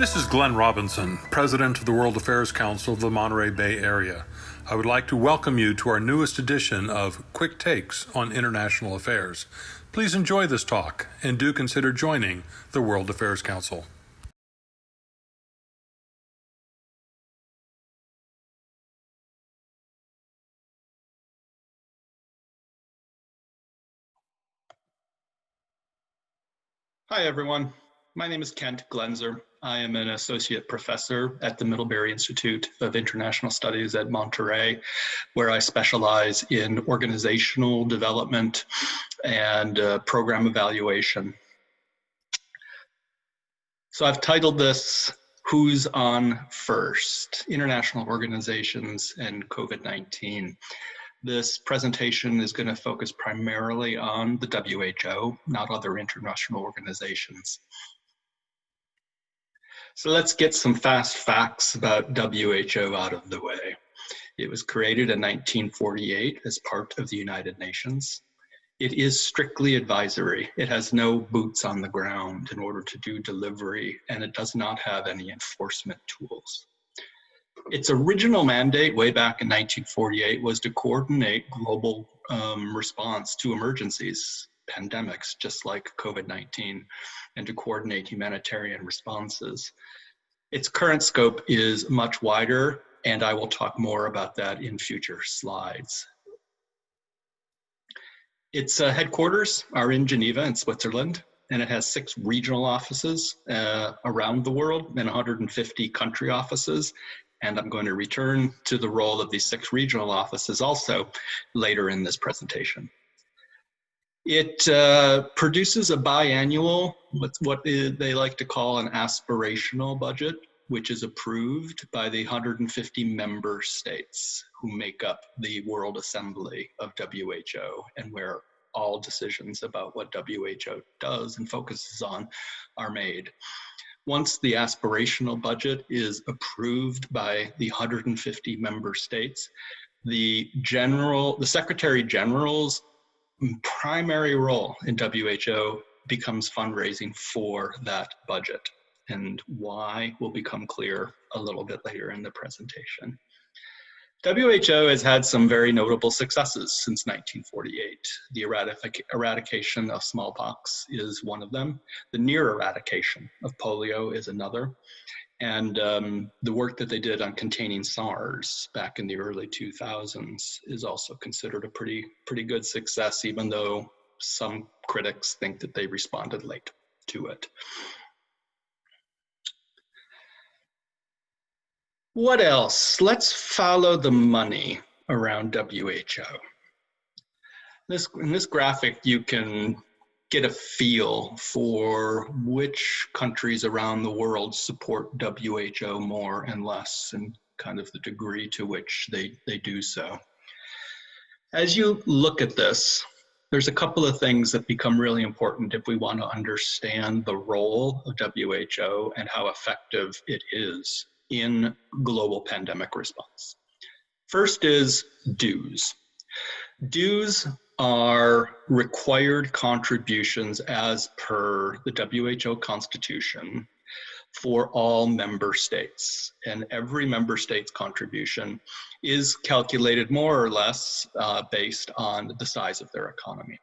This is Glenn Robinson, President of the World Affairs Council of the Monterey Bay Area. I would like to welcome you to our newest edition of Quick Takes on International Affairs. Please enjoy this talk and do consider joining the World Affairs Council. Hi, everyone. My name is Kent Glenzer. I am an associate professor at the Middlebury Institute of International Studies at Monterey, where I specialize in organizational development and program evaluation. So I've titled this, Who's on First? International Organizations and COVID-19. This presentation is going to focus primarily on the WHO, not other international organizations. So let's get some fast facts about WHO out of the way. It was created in 1948 as part of the United Nations. It is strictly advisory. It has no boots on the ground in order to do delivery, and it does not have any enforcement tools. Its original mandate way back in 1948 was to coordinate global response to emergencies, pandemics, just like COVID-19, and to coordinate humanitarian responses. Its current scope is much wider, and I will talk more about that in future slides. Its headquarters are in Geneva in Switzerland, and it has 6 regional offices around the world and 150 country offices. And I'm going to return to the role of these 6 regional offices also later in this presentation. It produces a biannual, what they like to call an aspirational budget, which is approved by the 150 member states who make up the World Assembly of WHO, and where all decisions about what WHO does and focuses on are made. Once the aspirational budget is approved by the 150 member states, the Secretary General's primary role in WHO becomes fundraising for that budget, and why will become clear a little bit later in the presentation. WHO has had some very notable successes since 1948. The eradication of smallpox is one of them. The near eradication of polio is another. And the work that they did on containing SARS back in the early 2000s is also considered a pretty good success, even though some critics think that they responded late to it. What else? Let's follow the money around WHO. In this graphic, you can get a feel for which countries around the world support WHO more and less, and kind of the degree to which they do so. As you look at this, there's a couple of things that become really important if we want to understand the role of WHO and how effective it is in global pandemic response. First is dues. Dues are required contributions as per the WHO Constitution for all member states. And every member state's contribution is calculated more or less based on the size of their economy.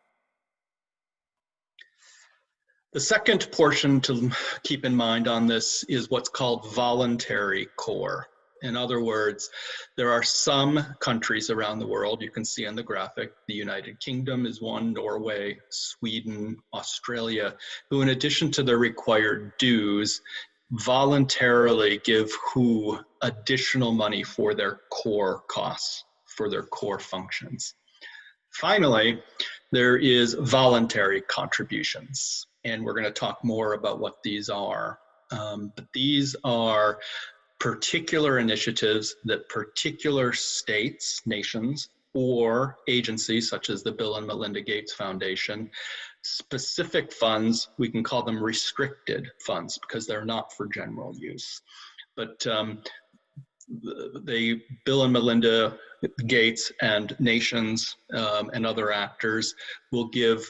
The second portion to keep in mind on this is what's called voluntary core. In other words, there are some countries around the world, you can see on the graphic, the United Kingdom is one, Norway, Sweden, Australia, who in addition to the required dues, voluntarily give WHO additional money for their core costs, for their core functions. Finally, there is voluntary contributions. And we're going to talk more about what these are. But these are particular initiatives that particular states, nations, or agencies such as the Bill and Melinda Gates Foundation, specific funds, we can call them restricted funds because they're not for general use. But Bill and Melinda Gates and nations and other actors will give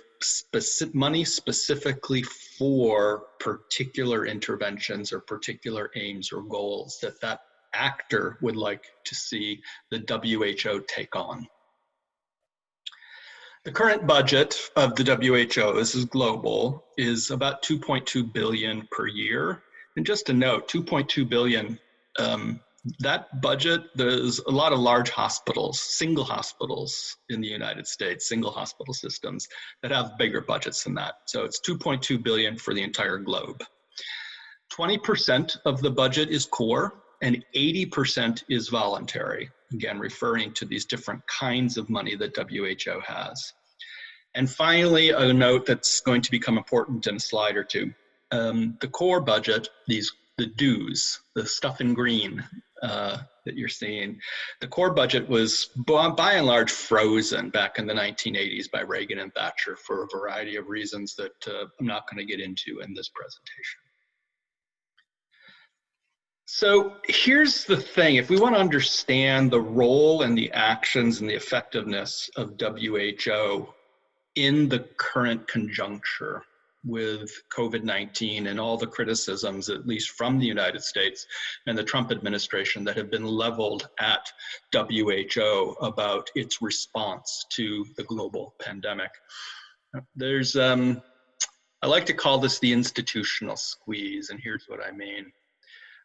money specifically for particular interventions or particular aims or goals that actor would like to see the WHO take on. The current budget of the WHO, this is global, is about 2.2 billion per year. And just to note, 2.2 billion, that budget, there's a lot of large hospitals, single hospitals in the United States, single hospital systems that have bigger budgets than that. So it's 2.2 billion for the entire globe. 20% of the budget is core and 80% is voluntary. Again, referring to these different kinds of money that WHO has. And finally, a note that's going to become important in a slide or two. The core budget, the dues, the stuff in green that you're seeing, the core budget was by and large frozen back in the 1980s by Reagan and Thatcher for a variety of reasons that I'm not going to get into in this presentation. So here's the thing, if we want to understand the role and the actions and the effectiveness of WHO in the current conjuncture with COVID-19 and all the criticisms, at least from the United States and the Trump administration, that have been leveled at WHO about its response to the global pandemic. There's, I like to call this the institutional squeeze, and here's what I mean.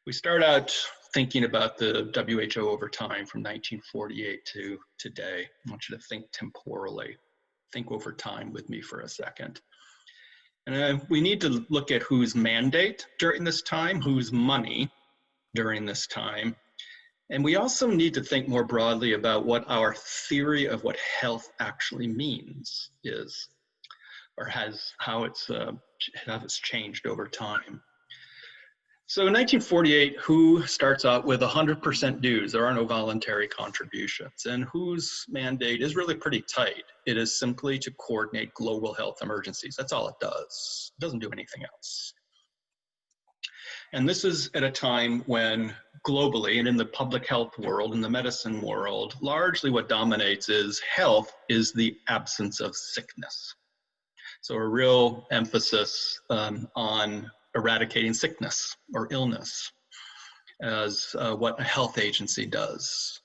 We start out thinking about the WHO over time from 1948 to today. I want you to think temporally. Think over time with me for a second. And we need to look at whose mandate during this time, whose money during this time. And we also need to think more broadly about what our theory of what health actually means is, or how it's changed over time. So in 1948, WHO starts out with 100% dues. There are no voluntary contributions. And WHO's mandate is really pretty tight. It is simply to coordinate global health emergencies. That's all it does. It doesn't do anything else. And this is at a time when globally and in the public health world, in the medicine world, largely what dominates is health is the absence of sickness. So a real emphasis on eradicating sickness or illness as what a health agency does.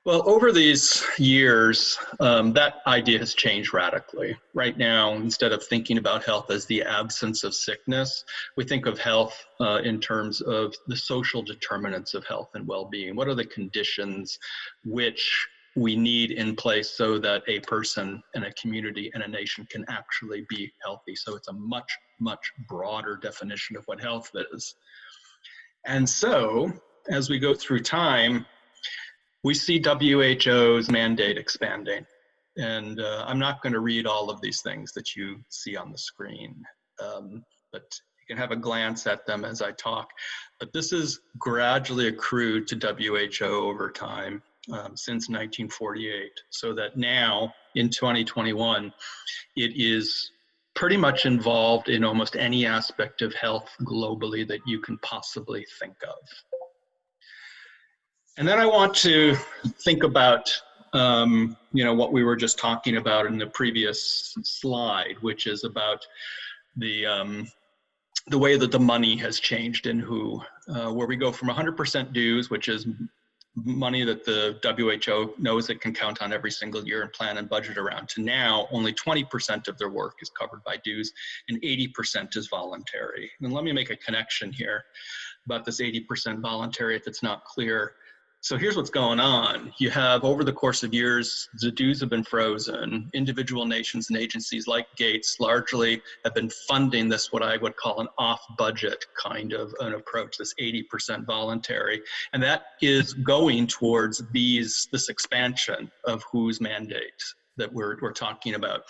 Well, over these years, that idea has changed radically. Right now, instead of thinking about health as the absence of sickness, we think of health in terms of the social determinants of health and well-being. What are the conditions which we need in place so that a person and a community and a nation can actually be healthy? So it's a much, much broader definition of what health is. And so, as we go through time, we see WHO's mandate expanding. And I'm not going to read all of these things that you see on the screen, but you can have a glance at them as I talk. But this is gradually accrued to WHO over time. Since 1948, so that now in 2021, it is pretty much involved in almost any aspect of health globally that you can possibly think of. And then I want to think about what we were just talking about in the previous slide, which is about the way that the money has changed in WHO, where we go from 100% dues, which is money that the WHO knows it can count on every single year and plan and budget around, to now only 20% of their work is covered by dues and 80% is voluntary. And let me make a connection here about this 80% voluntary if it's not clear. So here's what's going on. You have, over the course of years, the dues have been frozen. Individual nations and agencies like Gates largely have been funding this, what I would call an off-budget kind of an approach, this 80% voluntary. And that is going towards this expansion of WHO's mandate that we're talking about.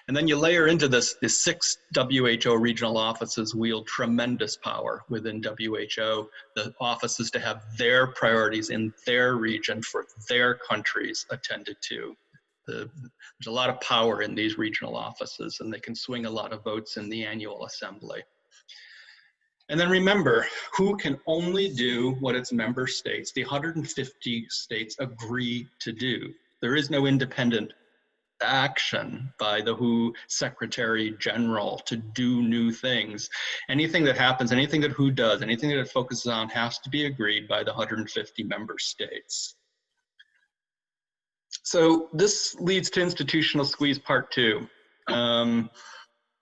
And then you layer into this, the 6 WHO regional offices wield tremendous power within WHO, the offices to have their priorities in their region for their countries attended to. There's a lot of power in these regional offices, and they can swing a lot of votes in the annual assembly. And then remember, WHO can only do what its member states, the 150 states, agree to do. There is no independent action by the WHO Secretary General to do new things. Anything that happens, anything that WHO does, anything that it focuses on has to be agreed by the 150 member states. So this leads to institutional squeeze part 2,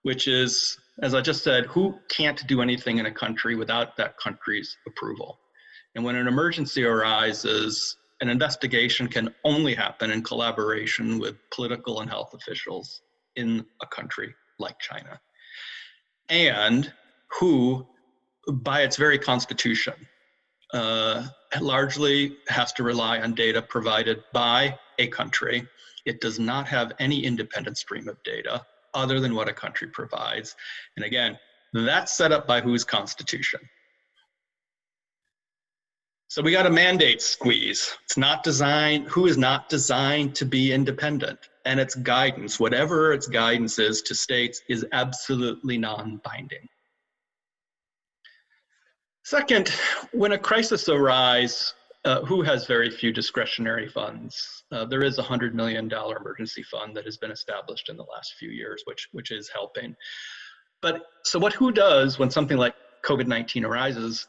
which is, as I just said, WHO can't do anything in a country without that country's approval. And when an emergency arises, an investigation can only happen in collaboration with political and health officials in a country like China. And WHO, by its very constitution, largely has to rely on data provided by a country. It does not have any independent stream of data other than what a country provides. And again, that's set up by WHO's constitution. So we got a mandate squeeze. It's not designed, WHO is not designed to be independent, and its guidance, whatever its guidance is to states, is absolutely non-binding. Second, when a crisis arises, WHO has very few discretionary funds. There is a $100 million emergency fund that has been established in the last few years, which is helping. But so what WHO does when something like COVID-19 arises,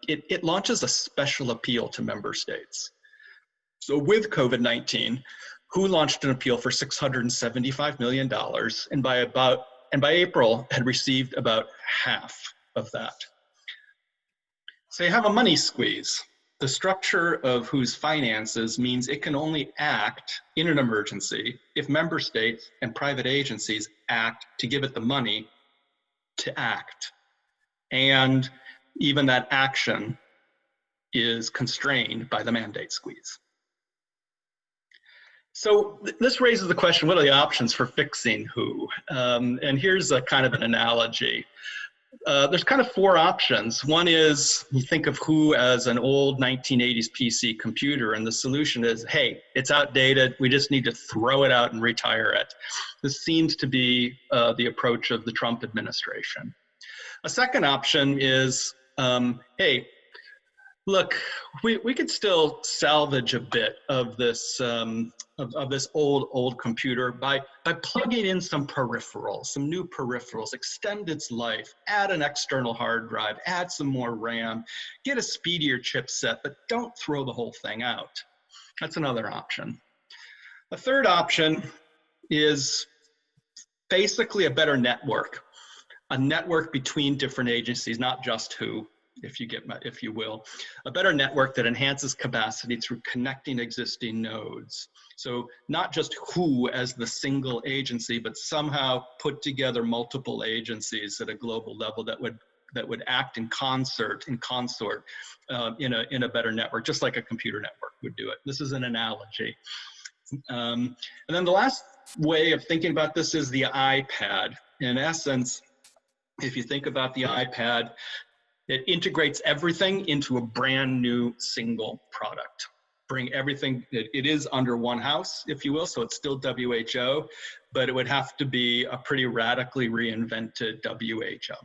it launches a special appeal to member states. So with COVID-19, WHO launched an appeal for $675 million, and by April had received about half of that. So you have a money squeeze. The structure of WHO's finances means it can only act in an emergency if member states and private agencies act to give it the money to act. And even that action is constrained by the mandate squeeze. So this raises the question, what are the options for fixing WHO? And here's a kind of an analogy. There's kind of 4 options. One is you think of WHO as an old 1980s PC computer, and the solution is, hey, it's outdated. We just need to throw it out and retire it. This seems to be the approach of the Trump administration. A second option is, hey, look, we could still salvage a bit of this this old computer by plugging in some peripherals, some new peripherals, extend its life, add an external hard drive, add some more RAM, get a speedier chipset, but don't throw the whole thing out. That's another option. A third option is basically a better network, a network between different agencies, not just WHO, if you will, a better network that enhances capacity through connecting existing nodes. So not just WHO as the single agency, but somehow put together multiple agencies at a global level that would act in consort in a better network, just like a computer network would do it. This is an analogy. And then the last way of thinking about this is the iPad. In essence, if you think about the iPad, it integrates everything into a brand new single product. Bring everything, it is under one house, if you will, so it's still WHO, but it would have to be a pretty radically reinvented WHO.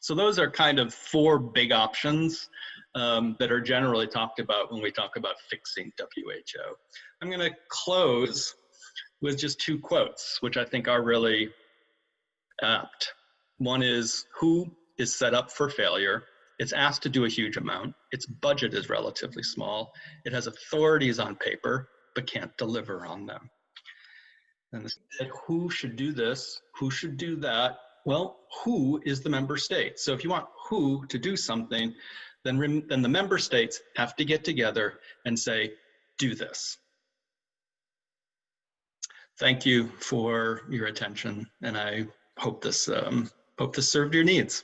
So those are kind of 4 big options that are generally talked about when we talk about fixing WHO. I'm gonna close with just 2 quotes, which I think are really apt. One is, WHO is set up for failure. It's asked to do a huge amount. Its budget is relatively small. It has authorities on paper, but can't deliver on them. And who should do this? Who should do that? Well, WHO is the member state. So if you want WHO to do something, then the member states have to get together and say, do this. Thank you for your attention, and I hope this served your needs.